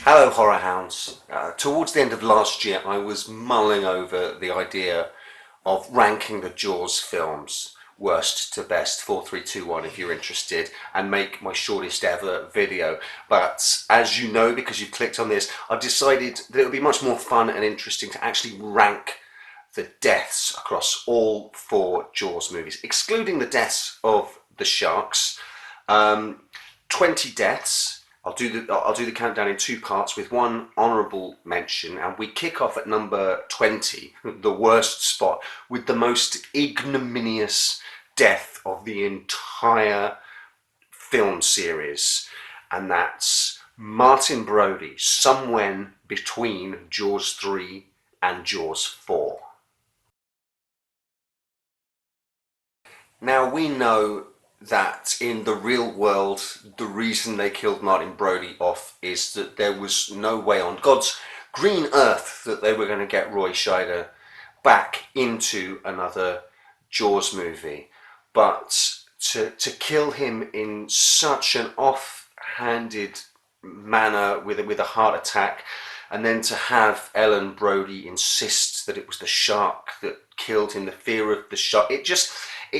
Hello Horror Hounds. Towards the end of last year I was mulling over the idea of ranking the Jaws films worst to best, 4, 3, 2, 1 if you're interested, and make my shortest ever video. But as you know, because you've clicked on this, I've decided that it would be much more fun and interesting to actually rank the deaths across all 4 Jaws movies, excluding the deaths of the sharks. 20 deaths. I'll do the countdown in 2 parts with one honourable mention, and we kick off at number 20, the worst spot, with the most ignominious death of the entire film series, and that's Martin Brody, somewhere between Jaws 3 and Jaws 4. Now we know that in the real world, the reason they killed Martin Brody off is that there was no way on God's green earth that they were going to get Roy Scheider back into another Jaws movie. But to kill him in such an off-handed manner with a heart attack, and then to have Ellen Brody insist that it was the shark that killed him, the fear of the shark, it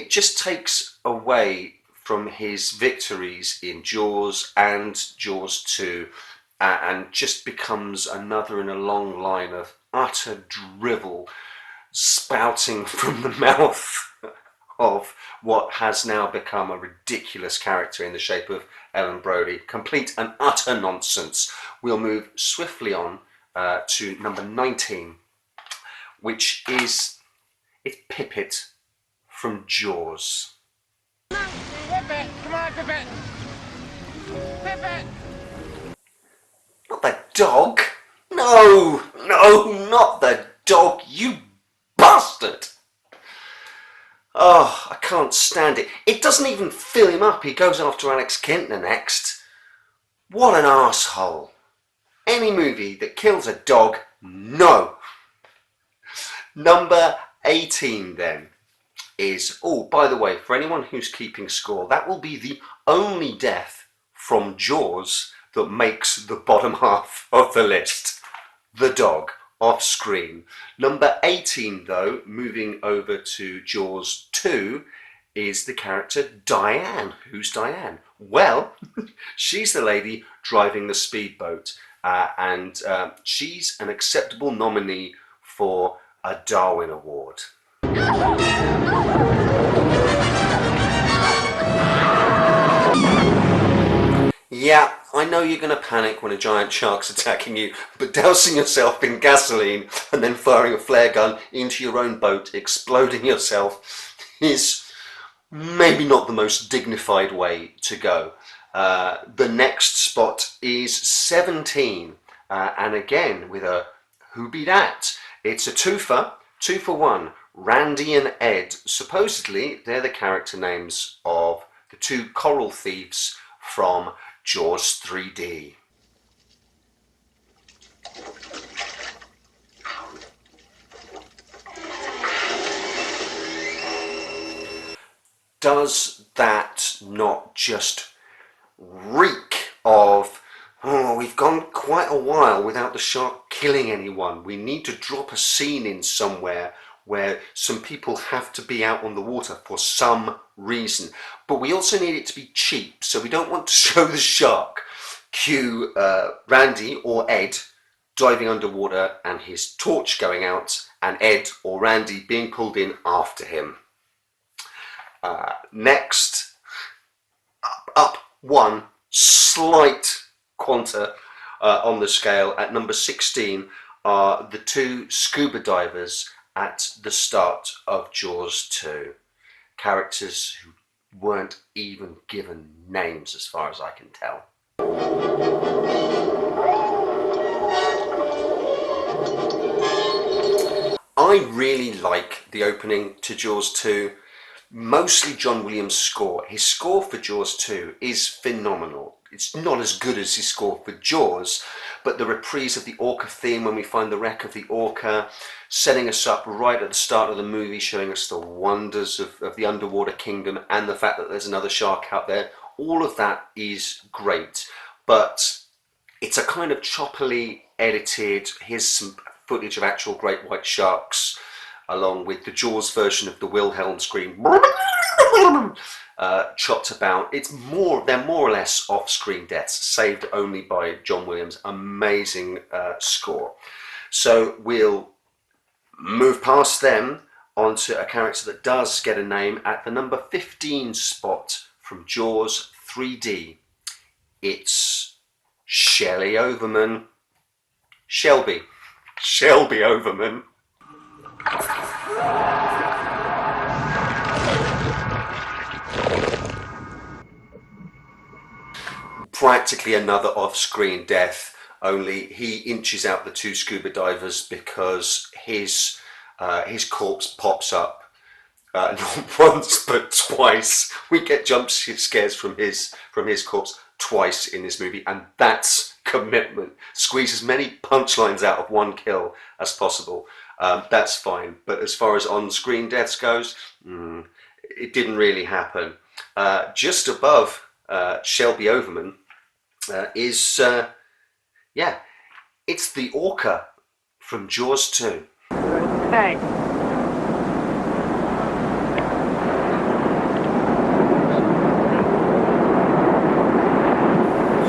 just takes away from his victories in Jaws and Jaws 2, and just becomes another in a long line of utter drivel spouting from the mouth of what has now become a ridiculous character in the shape of Ellen Brody. Complete and utter nonsense. We'll move swiftly on to number 19, which is Pippet from Jaws. Pippet! Come on, Pippet! Pippet! Not the dog! No, not the dog, you bastard! Oh, I can't stand it. It doesn't even fill him up. He goes after Alex Kintner next. What an arsehole. Any movie that kills a dog, no. Number 18 then is, oh, by the way, for anyone who's keeping score, that will be the only death from Jaws that makes the bottom half of the list. The dog, off screen. Number 18 though, moving over to Jaws 2, is the character Diane. Who's Diane? Well, she's the lady driving the speedboat, and she's an acceptable nominee for a Darwin Award. Yeah, I know you're going to panic when a giant shark's attacking you, but dousing yourself in gasoline and then firing a flare gun into your own boat, exploding yourself, is maybe not the most dignified way to go. The next spot is 17, and again with a who be that? It's a twofer, 2 for 1. Randy and Ed. Supposedly they're the character names of the 2 coral thieves from Jaws 3D. Does that not just reek of, oh, we've gone quite a while without the shark killing anyone. We need to drop a scene in somewhere where some people have to be out on the water for some reason. But we also need it to be cheap, so we don't want to show the shark. Cue Randy or Ed diving underwater and his torch going out, and Ed or Randy being pulled in after him. Next, up 1 slight quanta on the scale, at number 16 are the 2 scuba divers at the start of Jaws 2. Characters who weren't even given names as far as I can tell. I really like the opening to Jaws 2. Mostly John Williams' score. His score for Jaws 2 is phenomenal. It's not as good as his score for Jaws, but the reprise of the orca theme when we find the wreck of the orca, setting us up right at the start of the movie, showing us the wonders of the underwater kingdom and the fact that there's another shark out there, all of that is great. But It's a kind of choppily edited, here's some footage of actual great white sharks, along with the Jaws version of the Wilhelm scream, chopped about. They're more or less off-screen deaths, saved only by John Williams' amazing score. So we'll move past them onto a character that does get a name at the number 15 spot from Jaws 3D. It's Shelley Overman. Shelby Overman. Practically another off-screen death, only he inches out the two scuba divers because his corpse pops up not once but twice. We get jump scares from his corpse twice in this movie, and that's commitment. Squeeze as many punchlines out of one kill as possible. That's fine, but as far as on-screen deaths goes, it didn't really happen. Just above Shelby Overman is it's the orca from Jaws 2. Thanks.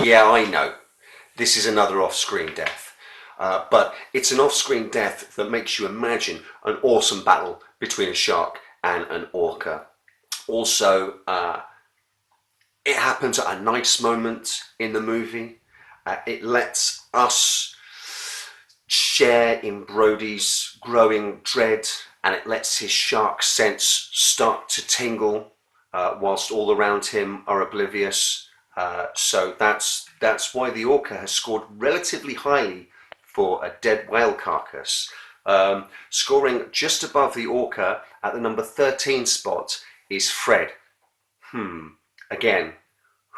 Yeah, I know. This is another off-screen death. But it's an off-screen death that makes you imagine an awesome battle between a shark and an orca. Also, it happens at a nice moment in the movie. It lets us share in Brody's growing dread, and it lets his shark sense start to tingle whilst all around him are oblivious. So that's why the orca has scored relatively highly for a dead whale carcass. Scoring just above the orca at the number 13 spot is Fred. Again,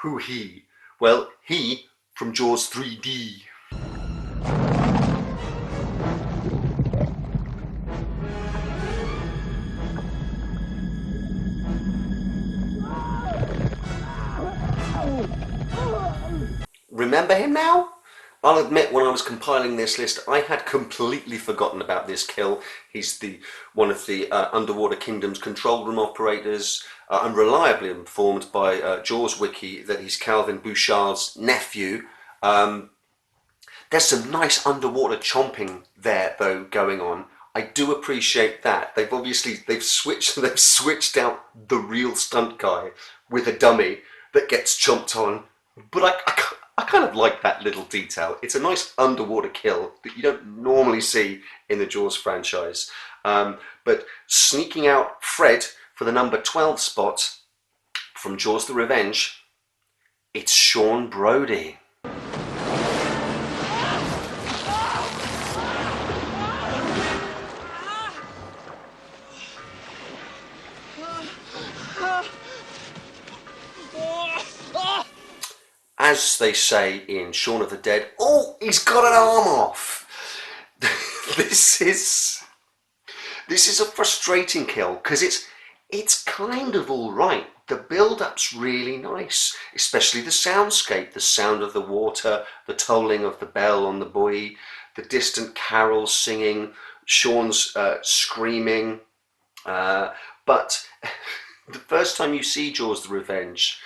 who he? Well, he from Jaws 3D. Remember him now? I'll admit, when I was compiling this list, I had completely forgotten about this kill. He's one of the Underwater Kingdom's control room operators. I'm reliably informed by Jaws Wiki that he's Calvin Bouchard's nephew. There's some nice underwater chomping there, though, going on. I do appreciate that. They've switched out the real stunt guy with a dummy that gets chomped on. But I kind of like that little detail. It's a nice underwater kill that you don't normally see in the Jaws franchise. But sneaking out Fred for the number 12 spot from Jaws the Revenge, it's Sean Brody. As they say in Shaun of the Dead, oh, he's got an arm off. This is a frustrating kill because it's kind of all right. The build-up's really nice, especially the soundscape, the sound of the water, the tolling of the bell on the buoy, the distant carols singing, Sean's screaming. But the first time you see Jaws the Revenge,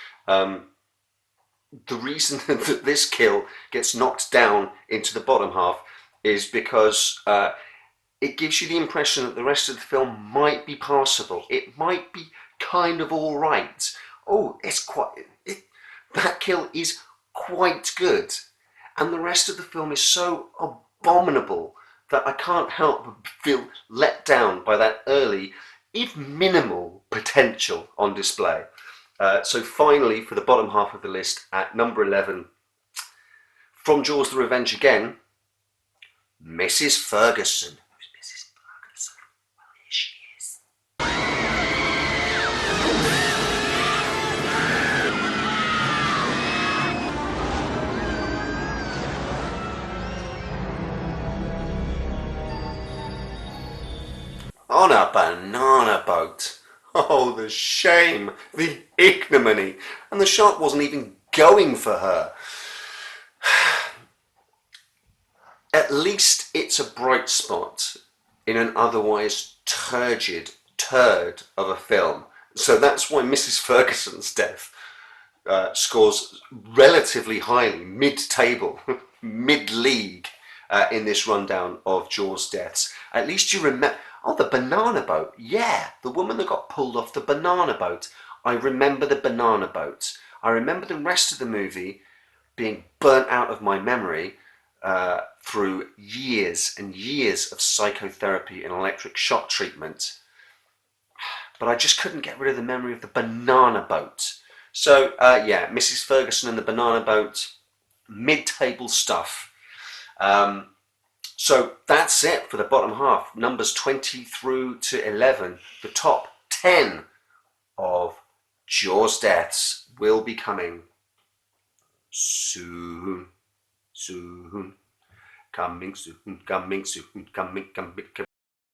the reason that this kill gets knocked down into the bottom half is because it gives you the impression that the rest of the film might be passable. It might be kind of all right. Oh, that kill is quite good. And the rest of the film is so abominable that I can't help but feel let down by that early, if minimal, potential on display. So finally, for the bottom half of the list, at number 11, from Jaws the Revenge again, Mrs. Ferguson. Who's Mrs. Ferguson? Well, here she is. On a banana boat. Oh, the shame, the ignominy. And the shark wasn't even going for her. at least it's a bright spot in an otherwise turd of a film. So that's why Mrs. Ferguson's death scores relatively highly, mid-table, mid-league in this rundown of Jaws deaths. At least you remember, oh, the banana boat. Yeah, the woman that got pulled off the banana boat. I remember the banana boat. I remember the rest of the movie being burnt out of my memory through years and years of psychotherapy and electric shock treatment. But I just couldn't get rid of the memory of the banana boat. So, yeah, Mrs. Ferguson and the banana boat, mid-table stuff. So that's it for the bottom half. Numbers 20 through to 11. The top 10 of Jaws deaths will be coming soon. Soon. Coming soon. Coming soon. Coming.